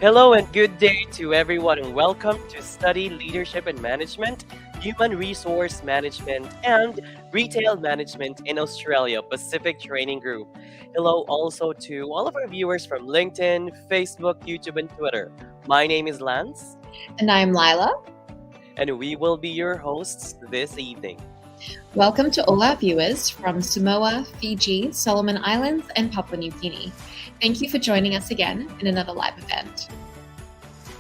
Hello and good day to everyone, and welcome to Study Leadership and Management, Human Resource Management, and Retail Management in Australia Pacific Training Group. Hello also to all of our viewers from LinkedIn, Facebook, YouTube, and Twitter. My name is Lance, And I'm Lila. and we will be your hosts this evening. Welcome to all our viewers from Samoa, Fiji, Solomon Islands, and Papua New Guinea. Thank you for joining us again in another live event.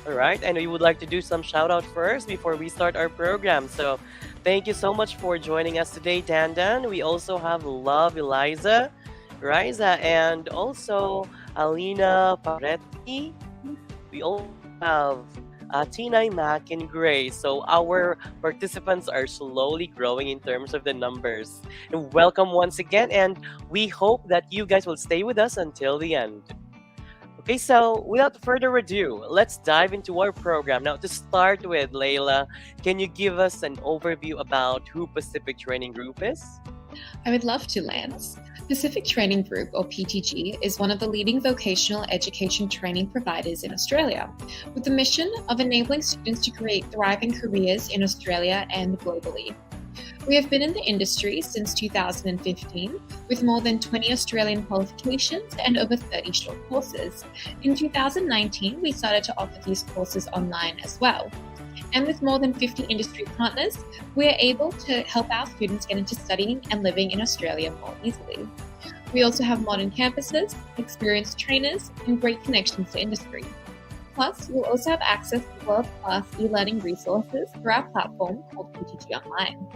All right, and we would like to do some shout out first before we start our program. So, thank you so much for joining us today, Dandan. We also have Love Eliza, Riza, and also Alina Paretti. We also have Tinay Mac and Gray. So, our participants are slowly growing in terms of the numbers. And welcome once again, and we hope that you guys will stay with us until the end. Okay, so without further ado, let's dive into our program. Now, to start with, Layla, can you give us an overview about who Pacific Training Group is? I would love to, Lance. Pacific Training Group, or PTG, is one of the leading vocational education training providers in Australia, with the mission of enabling students to create thriving careers in Australia and globally. We have been in the industry since 2015 with more than 20 Australian qualifications and over 30 short courses. In 2019, we started to offer these courses online as well. And with more than 50 industry partners, we are able to help our students get into studying and living in Australia more easily. We also have modern campuses, experienced trainers, and great connections to industry. Plus, you'll also have access to world-class e-learning resources through our platform called PTG Online.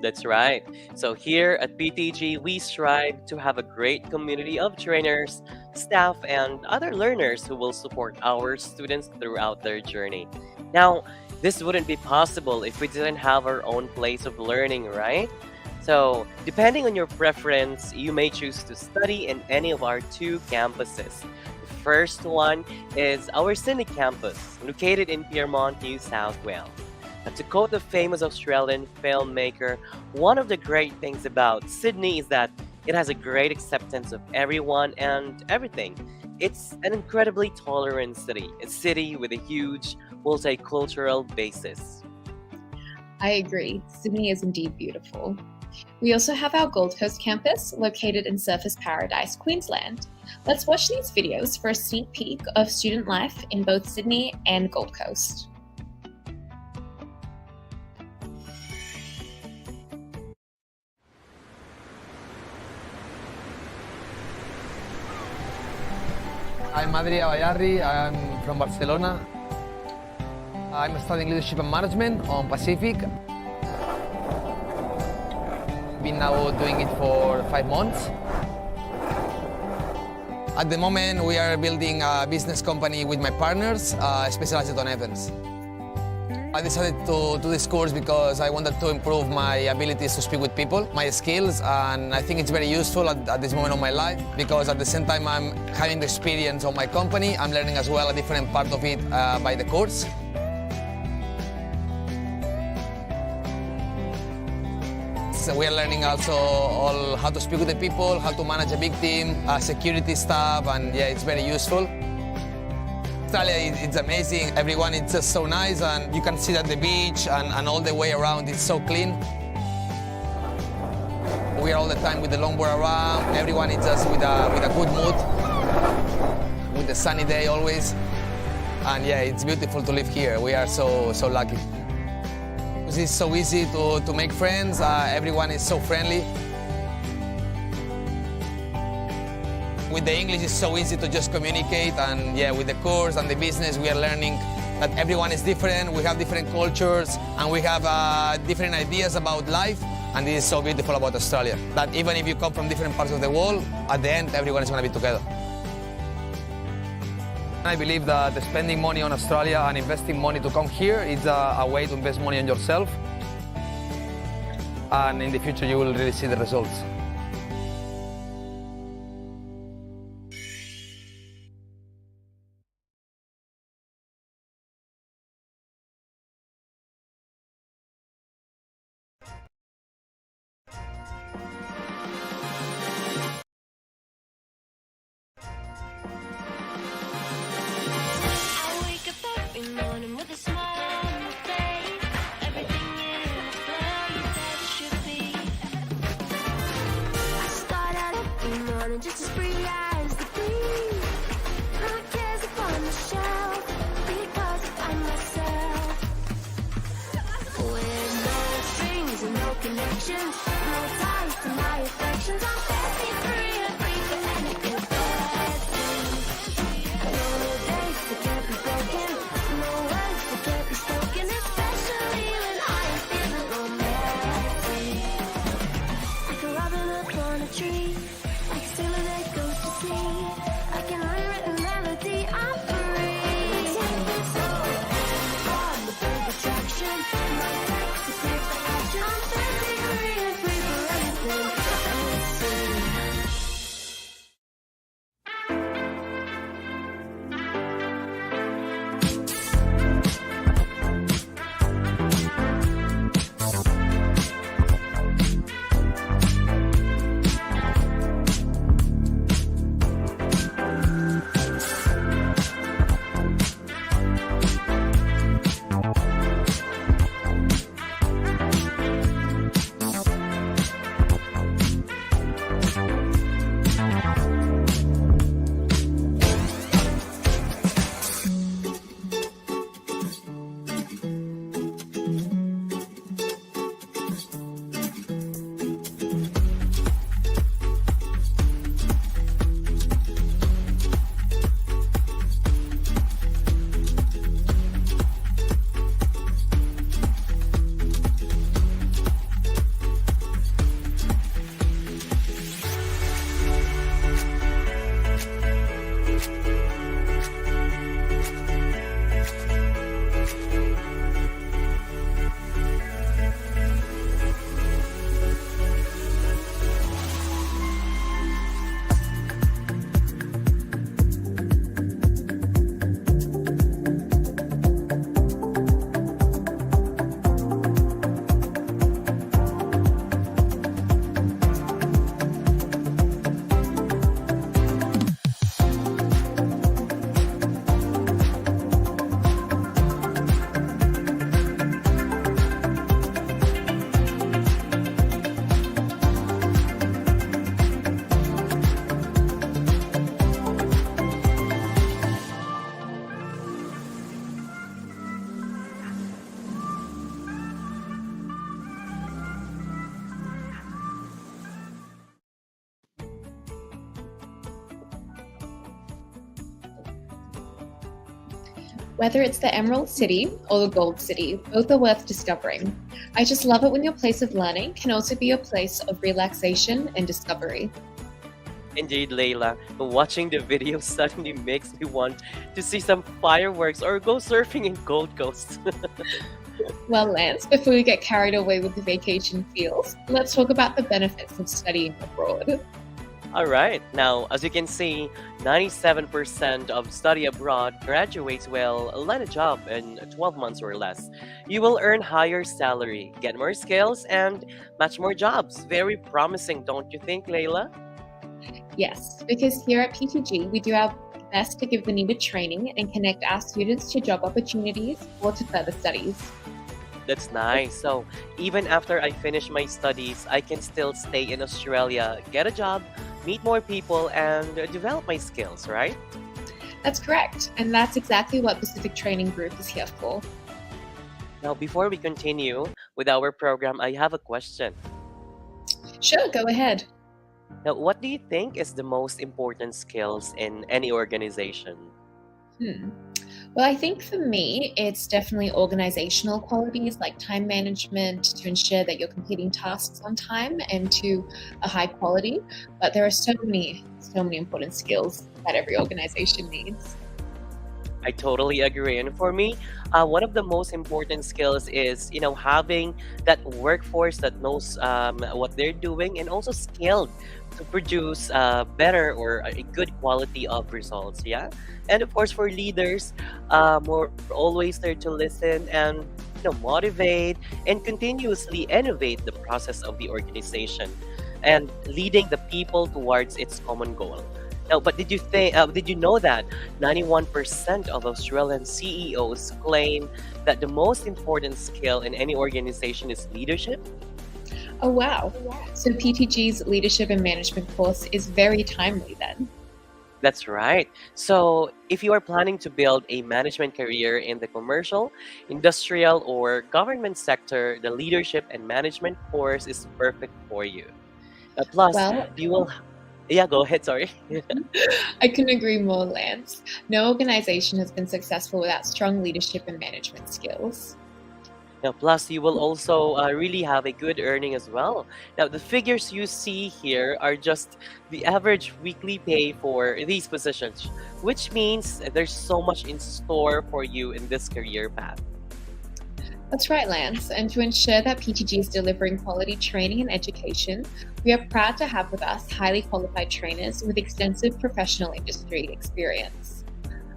That's right. So, here at PTG, we strive to have a great community of trainers, staff, and other learners who will support our students throughout their journey. Now, this wouldn't be possible if we didn't have our own place of learning, right? So, depending on your preference, you may choose to study in any of our two campuses. The first one is our Sydney campus, located in Pyrmont, New South Wales. And to quote the famous Australian filmmaker, one of the great things about Sydney is that it has a great acceptance of everyone and everything. It's an incredibly tolerant city, a city with a huge multicultural basis. I agree, Sydney is indeed beautiful. We also have our Gold Coast campus located in Surfers Paradise, Queensland. Let's watch these videos for a sneak peek of student life in both Sydney and Gold Coast. I'm Adria Bayarri, I'm from Barcelona. I'm studying leadership and management on Pacific. Been now doing it for 5 months. At the moment, we are building a business company with my partners, specialized on events. I decided to do this course because I wanted to improve my abilities to speak with people, my skills, and I think it's very useful at this moment of my life because at the same time I'm having the experience of my company, I'm learning as well a different part of it by the course. So we are learning also all how to speak with the people, how to manage a big team, security stuff, and yeah, it's very useful. Australia, it's amazing. Everyone is just so nice, and you can see that the beach and all the way around is so clean. We are all the time with the longboard around. Everyone is just with a good mood, with a sunny day always. And yeah, it's beautiful to live here. We are so lucky. It's so easy to make friends. Everyone is so friendly. With the English, it's so easy to just communicate, and yeah, with the course and the business, we are learning that everyone is different, we have different cultures, and we have different ideas about life, and this is so beautiful about Australia, that even if you come from different parts of the world, at the end, everyone is going to be together. I believe that spending money on Australia and investing money to come here is a way to invest money on yourself, and in the future, you will really see the results. and just as free as the bee. My cares upon the shelf because I find myself with no strings and no connections, no ties to my affections. I'm very free and free for anything bad. No days that can't be broken, no words that can't be spoken, especially when I am feeling romantic. I can robin up on a tree, I can sail that goes to sea, I can unwritten melody, I'm free. Take it so on the big attraction, my text is clear for action. I'm very free and free for anything fancy. Whether it's the Emerald City or the Gold City, both are worth discovering. I just love it when your place of learning can also be a place of relaxation and discovery. Indeed, Layla. Watching the video suddenly makes me want to see some fireworks or go surfing in Gold Coast. Well, Lance, before we get carried away with the vacation feels, let's talk about the benefits of studying abroad. All right. Now, as you can see, 97% of study abroad graduates will land a job in 12 months or less. You will earn higher salary, get more skills, and match more jobs. Very promising, don't you think, Layla? Yes, because here at PTG, we do our best to give the needed training and connect our students to job opportunities or to further studies. That's nice. So, even after I finish my studies, I can still stay in Australia, get a job, meet more people, and develop my skills, right? That's correct, and that's exactly what Pacific Training Group is here for. Now, before we continue with our program, I have a question. Sure, go ahead. Now, what do you think is the most important skills in any organization? Well, I think for me, it's definitely organizational qualities like time management to ensure that you're completing tasks on time and to a high quality. But there are so many important skills that every organization needs. I totally agree. And for me, one of the most important skills is, having that workforce that knows what they're doing and also skilled to produce better or a good quality of results. Yeah. And of course, for leaders, we're always there to listen and motivate and continuously innovate the process of the organization and leading the people towards its common goal. Now, but did you know that 91% of Australian CEOs claim that the most important skill in any organization is leadership? Oh, wow. So PTG's Leadership and Management course is very timely then. That's right. So, if you are planning to build a management career in the commercial, industrial, or government sector, the leadership and management course is perfect for you. Plus, Well, you will, yeah, go ahead, sorry. I couldn't agree more, Lance. No organization has been successful without strong leadership and management skills. Now, plus, you will also really have a good earning as well. Now, the figures you see here are just the average weekly pay for these positions, which means there's so much in store for you in this career path. That's right, Lance. And to ensure that PTG is delivering quality training and education, we are proud to have with us highly qualified trainers with extensive professional industry experience.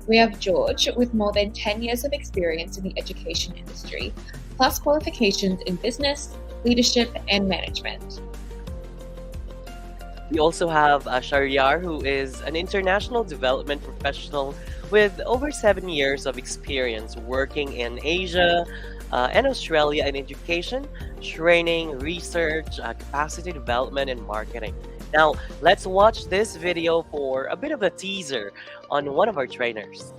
We have George with more than 10 years of experience in the education industry, plus qualifications in business, leadership, and management. We also have Shariar, who is an international development professional with over 7 years of experience working in Asia and Australia in education, training, research, capacity development, and marketing. Now, let's watch this video for a bit of a teaser on one of our trainers.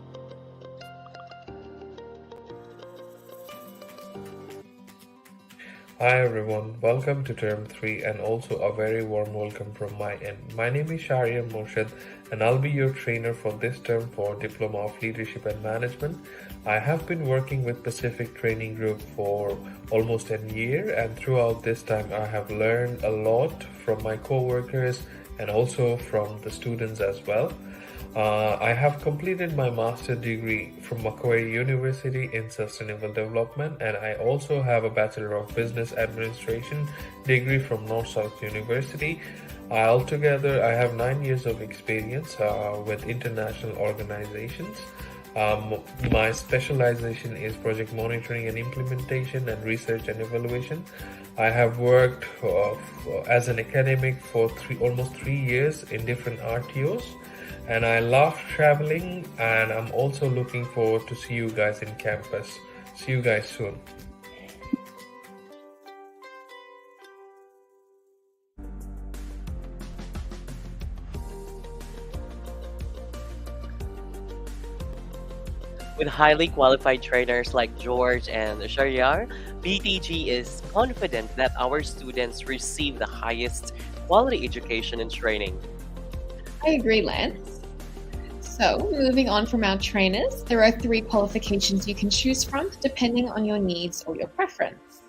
Hi everyone, welcome to term 3 and also a very warm welcome from my end. My name is Sharia Morshid and I'll be your trainer for this term for Diploma of Leadership and Management. I have been working with Pacific Training Group for almost a year, and throughout this time I have learned a lot from my co-workers and also from the students as well. I have completed my master's degree from Macquarie University in Sustainable Development, and I also have a Bachelor of Business Administration degree from North-South University. Altogether, I have 9 years of experience with international organizations. My specialization is project monitoring and implementation and research and evaluation. I have worked as an academic for almost 3 years in different RTOs. And I love traveling, and I'm also looking forward to see you guys in campus. See you guys soon. With highly qualified trainers like George and Shariar, BTG is confident that our students receive the highest quality education and training. I agree, Lance. So, moving on from our trainers, there are 3 qualifications you can choose from depending on your needs or your preference.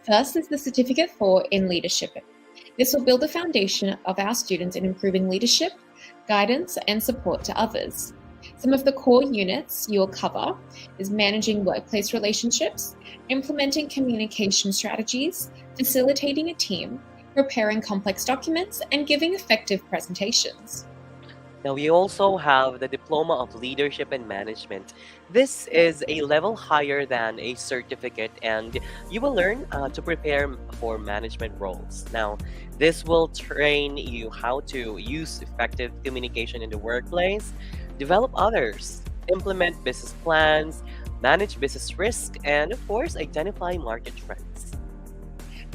First is the Certificate 4 in Leadership. This will build the foundation of our students in improving leadership, guidance, and support to others. Some of the core units you will cover is managing workplace relationships, implementing communication strategies, facilitating a team, preparing complex documents, and giving effective presentations. Now, we also have the Diploma of Leadership and Management. This is a level higher than a certificate, and you will learn to prepare for management roles. Now, this will train you how to use effective communication in the workplace, develop others, implement business plans, manage business risk, and of course, identify market trends.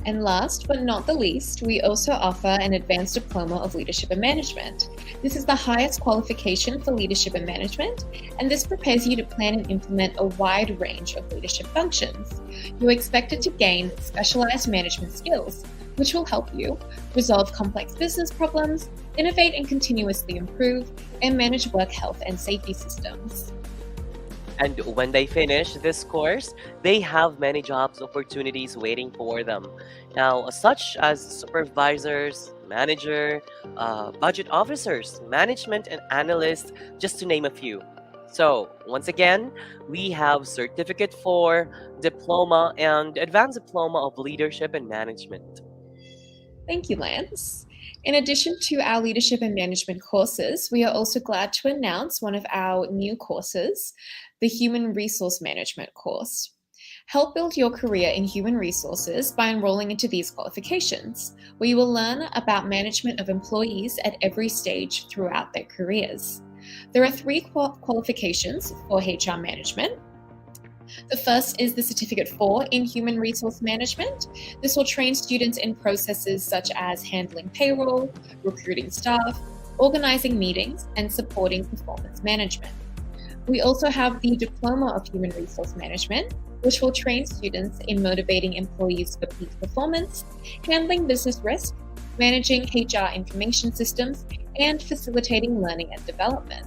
And last but not the least, we also offer an Advanced Diploma of Leadership and Management. This is the highest qualification for leadership and management, and this prepares you to plan and implement a wide range of leadership functions. You're expected to gain specialized management skills, which will help you resolve complex business problems, innovate and continuously improve, and manage work health and safety systems. And when they finish this course, they have many jobs opportunities waiting for them. Now, such as supervisors, manager, budget officers, management and analysts, just to name a few. So, once again, we have Certificate 4, Diploma, and Advanced Diploma of Leadership and Management. Thank you, Lance. In addition to our leadership and management courses, we are also glad to announce one of our new courses, the Human Resource Management course. Help build your career in human resources by enrolling into these qualifications, where you will learn about management of employees at every stage throughout their careers. There are 3 qualifications for HR management. The first is the Certificate 4 in Human Resource Management. This will train students in processes such as handling payroll, recruiting staff, organising meetings, and supporting performance management. We also have the Diploma of Human Resource Management, which will train students in motivating employees for peak performance, handling business risk, managing HR information systems, and facilitating learning and development.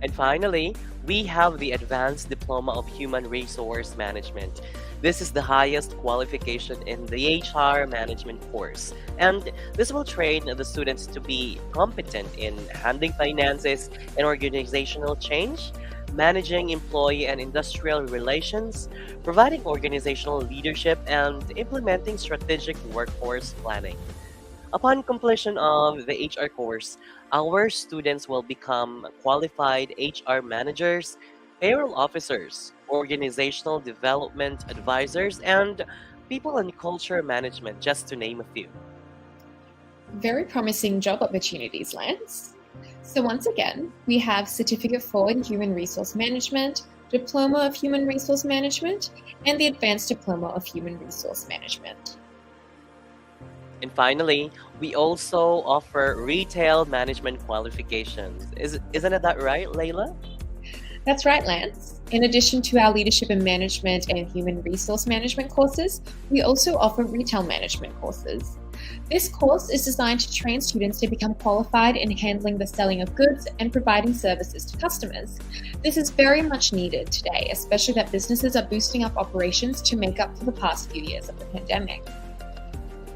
And finally, we have the Advanced Diploma of Human Resource Management. This is the highest qualification in the HR management course. And this will train the students to be competent in handling finances and organizational change, managing employee and industrial relations, providing organizational leadership, and implementing strategic workforce planning. Upon completion of the HR course, our students will become qualified HR managers, payroll officers, organizational development advisors, and people and culture management, just to name a few. Very promising job opportunities, Lance. So once again, we have Certificate 4 in Human Resource Management, Diploma of Human Resource Management, and the Advanced Diploma of Human Resource Management. And finally, we also offer retail management qualifications. Isn't it that right, Layla? That's right, Lance. In addition to our Leadership in Management and Human Resource Management courses, we also offer Retail Management courses. This course is designed to train students to become qualified in handling the selling of goods and providing services to customers. This is very much needed today, especially that businesses are boosting up operations to make up for the past few years of the pandemic.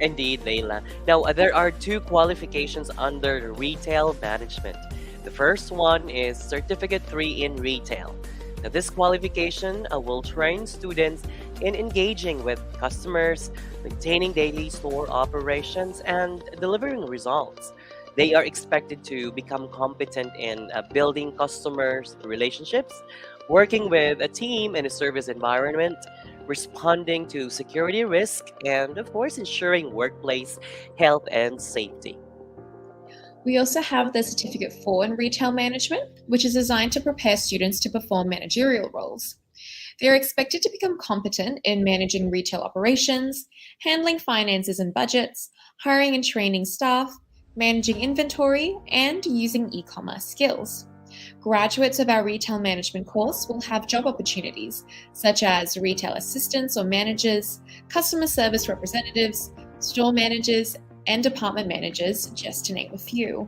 Indeed, Layla. Now, there are two qualifications under retail management. The first one is Certificate 3 in Retail. Now, this qualification will train students in engaging with customers, maintaining daily store operations, and delivering results. They are expected to become competent in building customers' relationships, working with a team in a service environment, responding to security risk, and of course, ensuring workplace health and safety. We also have the Certificate 4 in Retail Management, which is designed to prepare students to perform managerial roles. They are expected to become competent in managing retail operations, handling finances and budgets, hiring and training staff, managing inventory, and using e-commerce skills. Graduates of our retail management course will have job opportunities such as retail assistants or managers, customer service representatives, store managers, and department managers, just to name a few.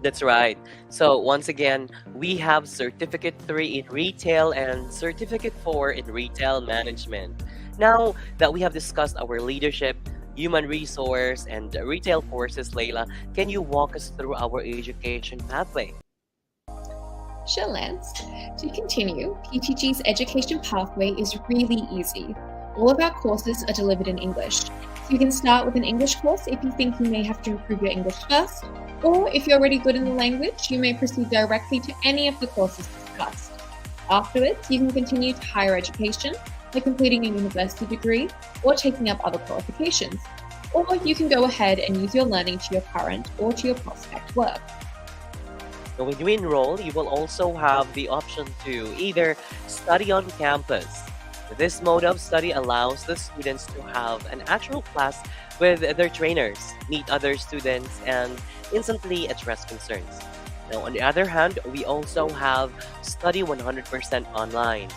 That's right. So once again, we have Certificate 3 in Retail and Certificate 4 in Retail Management. Now that we have discussed our leadership, human resource, and retail courses, Layla, can you walk us through our education pathway? Sure, Lance. To continue, PTG's education pathway is really easy. All of our courses are delivered in English. So you can start with an English course if you think you may have to improve your English first, or if you're already good in the language, you may proceed directly to any of the courses discussed. Afterwards, you can continue to higher education by completing a university degree or taking up other qualifications. Or you can go ahead and use your learning to your current or to your prospect work. Now, when you enroll, you will also have the option to either study on campus. This mode of study allows the students to have an actual class with their trainers, meet other students, and instantly address concerns. Now, on the other hand, we also have study 100% online.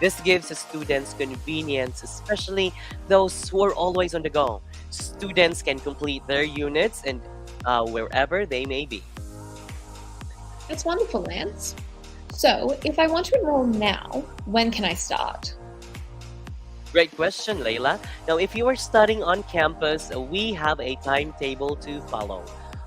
This gives the students convenience, especially those who are always on the go. Students can complete their units and wherever they may be. That's wonderful, Lance. So, if I want to enroll now, when can I start? Great question, Layla. Now, if you are studying on campus, we have a timetable to follow.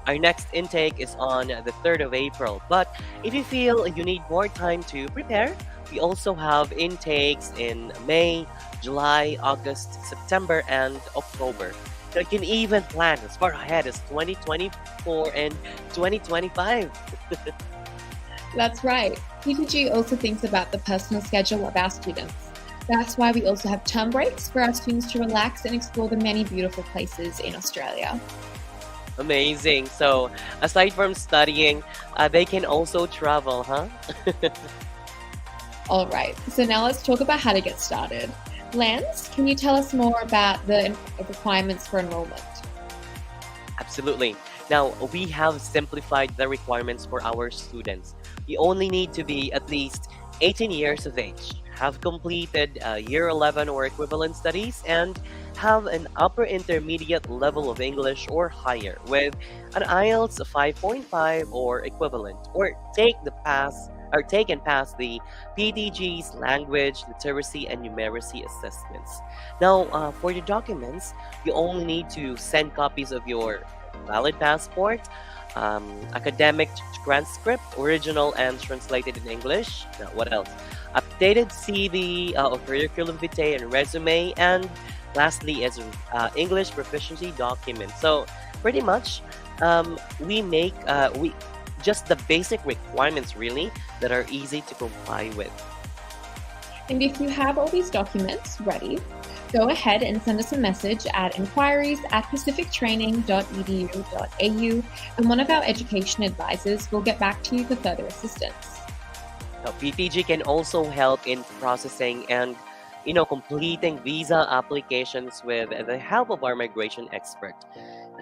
Our next intake is on the 3rd of April, but if you feel you need more time to prepare, we also have intakes in May, July, August, September, and October. You can even plan as far ahead as 2024 and 2025. That's right. PTG also thinks about the personal schedule of our students. That's why we also have term breaks for our students to relax and explore the many beautiful places in Australia. Amazing. So, aside from studying, they can also travel, huh? All right, so now let's talk about how to get started. Lance, can you tell us more about the requirements for enrollment? Absolutely. Now, we have simplified the requirements for our students. You only need to be at least 18 years of age, have completed year 11 or equivalent studies, and have an upper intermediate level of English or higher with an IELTS of 5.5 or equivalent, or take and pass the PTG's language, literacy, and numeracy assessments. Now, for your documents, you only need to send copies of your valid passport, academic transcript, original and translated in English. Now, what else? Updated CV, or curriculum vitae and resume, and lastly is English proficiency document. So pretty much, we just the basic requirements really that are easy to comply with. And if you have all these documents ready, go ahead and send us a message at inquiries@pacifictraining.edu.au, and one of our education advisors will get back to you for further assistance. Now, PTG can also help in processing and completing visa applications with the help of our migration expert.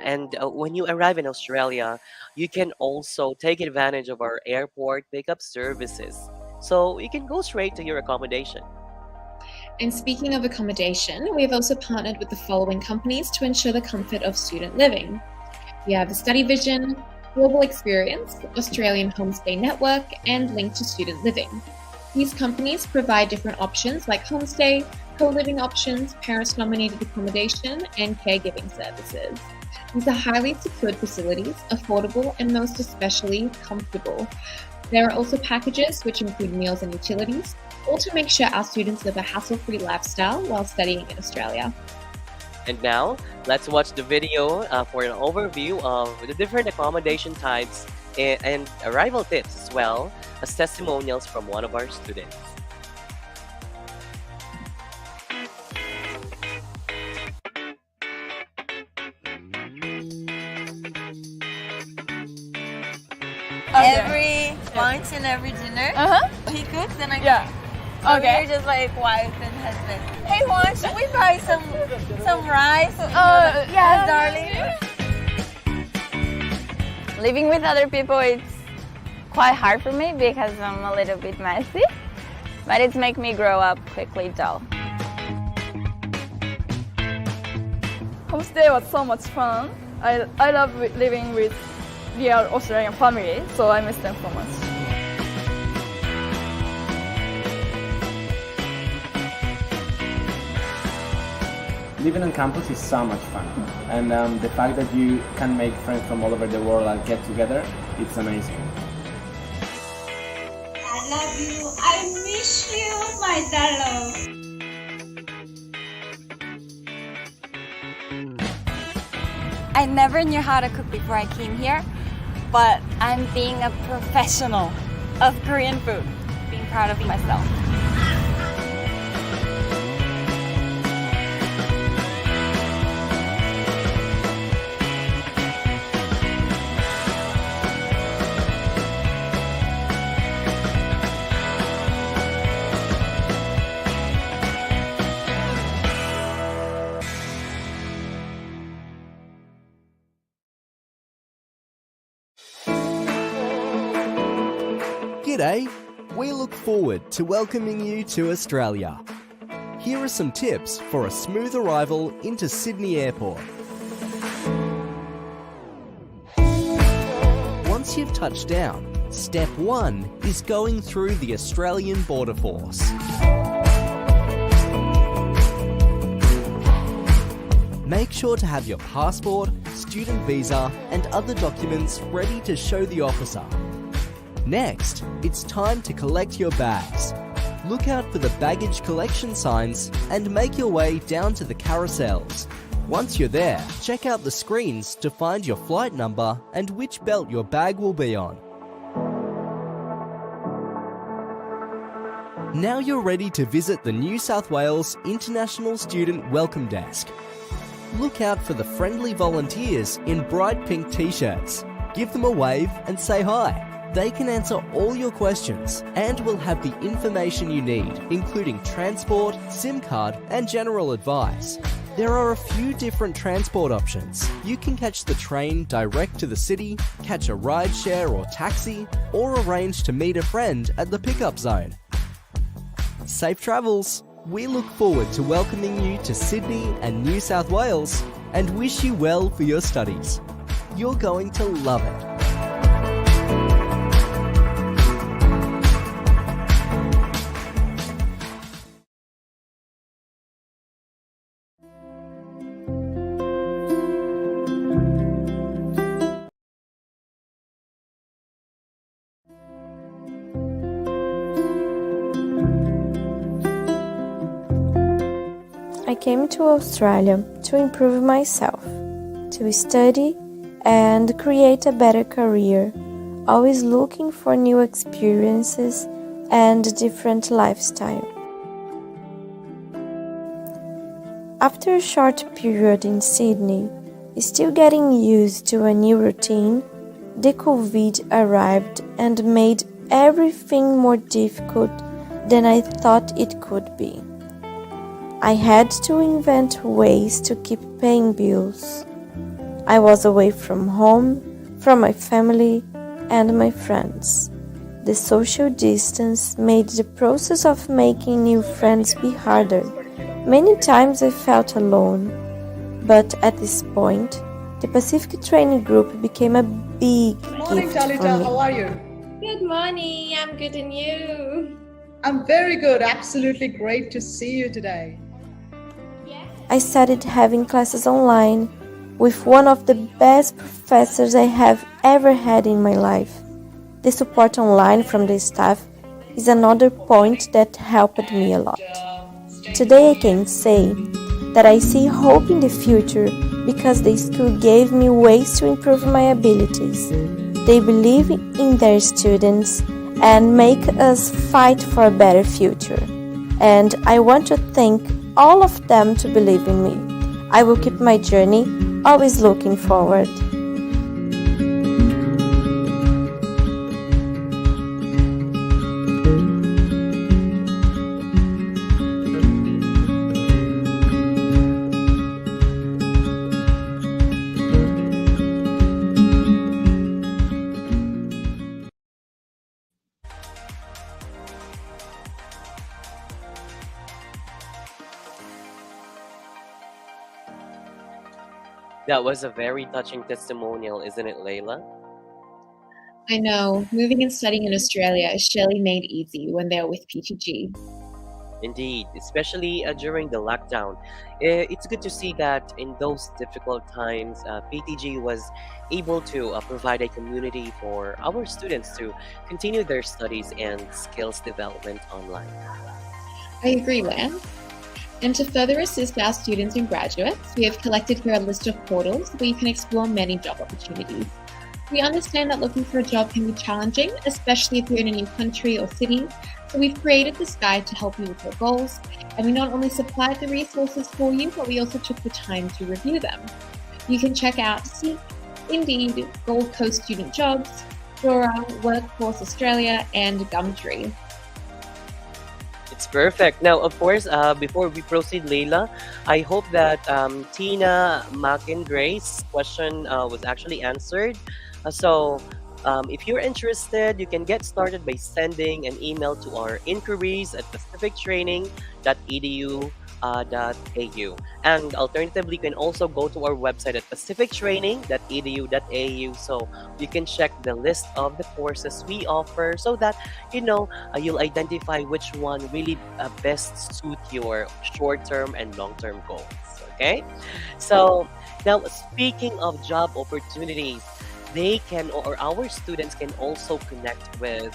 And when you arrive in Australia, you can also take advantage of our airport pickup services. So you can go straight to your accommodation. And speaking of accommodation, we have also partnered with the following companies to ensure the comfort of student living. We have Study Vision, Global Experience, Australian Homestay Network, and Link to Student Living. These companies provide different options like homestay, co-living options, parents-nominated accommodation, and caregiving services. These are highly secured facilities, affordable, and most especially comfortable. There are also packages which include meals and utilities, all to make sure our students live a hassle-free lifestyle while studying in Australia. And now, let's watch the video for an overview of the different accommodation types and arrival tips, as well as testimonials from one of our students. Every lunch and every dinner, he cooks and I cook. So Okay. we're just like wife and husband. Hey Juan, should we buy some rice? Yeah, darling. Living with other people, it's quite hard for me because I'm a little bit messy, but it's make me grow up quickly though. Homestay was so much fun. I love living with real Australian family, so I miss them so much. Living on campus is so much fun, and the fact that you can make friends from all over the world and get together, it's amazing. I love you. I miss you, my darling. I never knew how to cook before I came here, but I'm being a professional of Korean food. Being proud of myself. G'day! We look forward to welcoming you to Australia. Here are some tips for a smooth arrival into Sydney Airport. Once you've touched down, step 1 is going through the Australian Border Force. Make sure to have your passport, student visa and other documents ready to show the officer. Next, it's time to collect your bags. Look out for the baggage collection signs and make your way down to the carousels. Once you're there, check out the screens to find your flight number and which belt your bag will be on. Now you're ready to visit the New South Wales International Student Welcome Desk. Look out for the friendly volunteers in bright pink t-shirts. Give them a wave and say hi. They can answer all your questions and will have the information you need, including transport, SIM card, and general advice. There are a few different transport options. You can catch the train direct to the city, catch a rideshare or taxi, or arrange to meet a friend at the pickup zone. Safe travels! We look forward to welcoming you to Sydney and New South Wales and wish you well for your studies. You're going to love it. I came to Australia to improve myself, to study and create a better career, always looking for new experiences and different lifestyle. After a short period in Sydney, still getting used to a new routine, the COVID arrived and made everything more difficult than I thought it could be. I had to invent ways to keep paying bills. I was away from home, from my family and my friends. The social distance made the process of making new friends be harder. Many times I felt alone, but at this point, the Pacific Training Group became a big gift for me. How are you? Good morning, I'm good and you? I'm very good, absolutely great to see you today. I started having classes online with one of the best professors I have ever had in my life. The support online from the staff is another point that helped me a lot. Today I can say that I see hope in the future because the school gave me ways to improve my abilities. They believe in their students and make us fight for a better future. And I want to thank all of them to believe in me. I will keep my journey, always looking forward. That was a very touching testimonial, isn't it, Layla? I know, moving and studying in Australia is surely made easy when they're with PTG. Indeed, especially during the lockdown. It's good to see that in those difficult times, PTG was able to provide a community for our students to continue their studies and skills development online. I agree, Lan. And to further assist our students and graduates, we have collected here a list of portals where you can explore many job opportunities. We understand that looking for a job can be challenging, especially if you're in a new country or city, so we've created this guide to help you with your goals, and we not only supplied the resources for you, but we also took the time to review them. You can check out Seek, Indeed, Gold Coast Student Jobs, Dora, Workforce Australia, and Gumtree. It's perfect. Now, of course, before we proceed, Layla, I hope that Tina McIngrace's question was actually answered. If you're interested, you can get started by sending an email to our inquiries at pacifictraining.edu.au. And alternatively, you can also go to our website at pacifictraining.edu.au, so you can check the list of the courses we offer so that you'll identify which one really best suit your short-term and long-term goals. Okay, so now speaking of job opportunities, our students can also connect with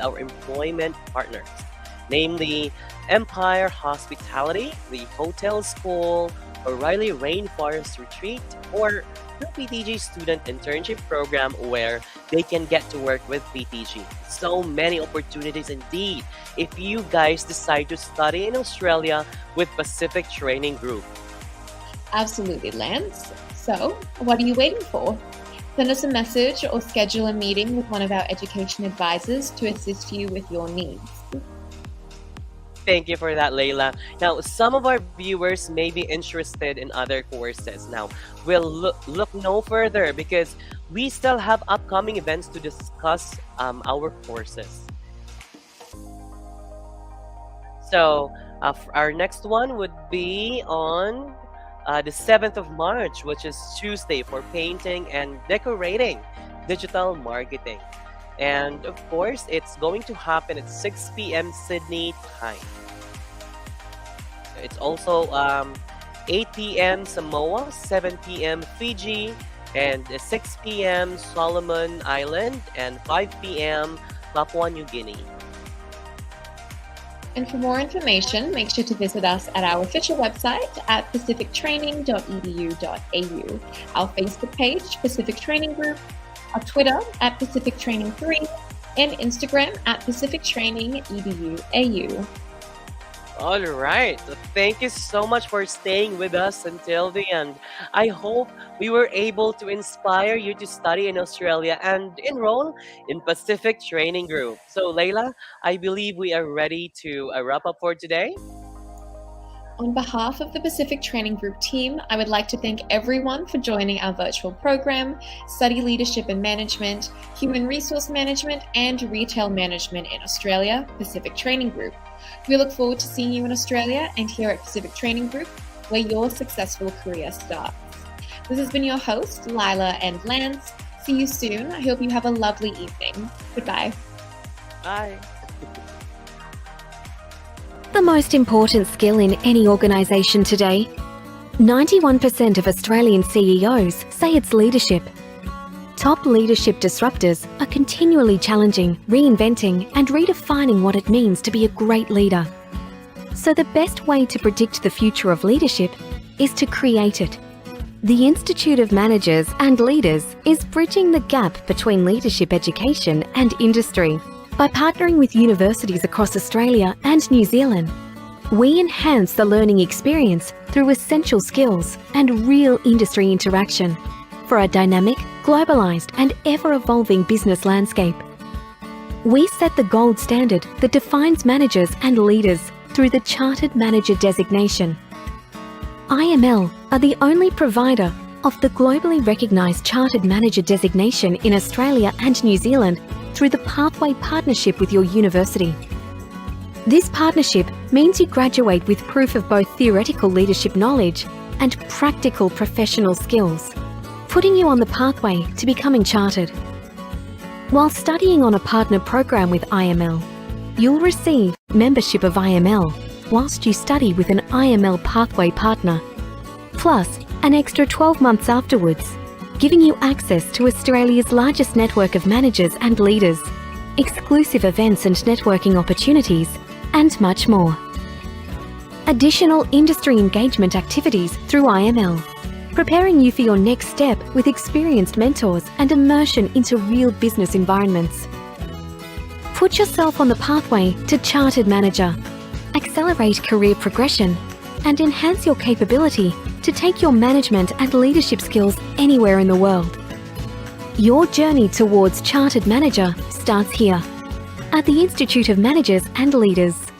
our employment partners, namely Empire Hospitality, the Hotel School, O'Reilly Rainforest Retreat, or the PTG Student Internship Program, where they can get to work with PTG. So many opportunities indeed if you guys decide to study in Australia with Pacific Training Group. Absolutely, Lance. So, what are you waiting for? Send us a message or schedule a meeting with one of our education advisors to assist you with your needs. Thank you for that, Layla. Now, some of our viewers may be interested in other courses. Now, we'll look no further because we still have upcoming events to discuss our courses. So, our next one would be on the 7th of March, which is Tuesday, for painting and decorating digital marketing. And of course, it's going to happen at 6 p.m. Sydney time. It's also 8 p.m. Samoa, 7 p.m. Fiji, and 6 p.m. Solomon Island, and 5 p.m. Papua New Guinea. And for more information, make sure to visit us at our official website at pacifictraining.edu.au, our Facebook page, Pacific Training Group, our Twitter at Pacific Training 3, and Instagram at Pacific Training EDU.au. All right. So thank you so much for staying with us until the end. I hope we were able to inspire you to study in Australia and enroll in Pacific Training Group. So, Layla, I believe we are ready to wrap up for today. On behalf of the Pacific Training Group team, I would like to thank everyone for joining our virtual program, Study Leadership and Management, Human Resource Management, and Retail Management in Australia, Pacific Training Group. We look forward to seeing you in Australia and here at Pacific Training Group, where your successful career starts. This has been your host, Lila and Lance. See you soon. I hope you have a lovely evening. Goodbye. Bye. The most important skill in any organisation today. 91% of Australian CEOs say it's leadership. Top leadership disruptors are continually challenging, reinventing, and redefining what it means to be a great leader. So the best way to predict the future of leadership is to create it. The Institute of Managers and Leaders is bridging the gap between leadership education and industry. By partnering with universities across Australia and New Zealand, we enhance the learning experience through essential skills and real industry interaction for a dynamic, globalised and ever-evolving business landscape. We set the gold standard that defines managers and leaders through the Chartered Manager designation. IML are the only provider of the globally recognised Chartered Manager designation in Australia and New Zealand through the Pathway Partnership with your university. This partnership means you graduate with proof of both theoretical leadership knowledge and practical professional skills, putting you on the pathway to becoming chartered. While studying on a partner program with IML, you'll receive membership of IML whilst you study with an IML Pathway partner, plus an extra 12 months afterwards, giving you access to Australia's largest network of managers and leaders, exclusive events and networking opportunities, and much more. Additional industry engagement activities through IML, preparing you for your next step with experienced mentors and immersion into real business environments. Put yourself on the pathway to Chartered Manager, accelerate career progression, and enhance your capability to take your management and leadership skills anywhere in the world. Your journey towards Chartered Manager starts here at the Institute of Managers and Leaders.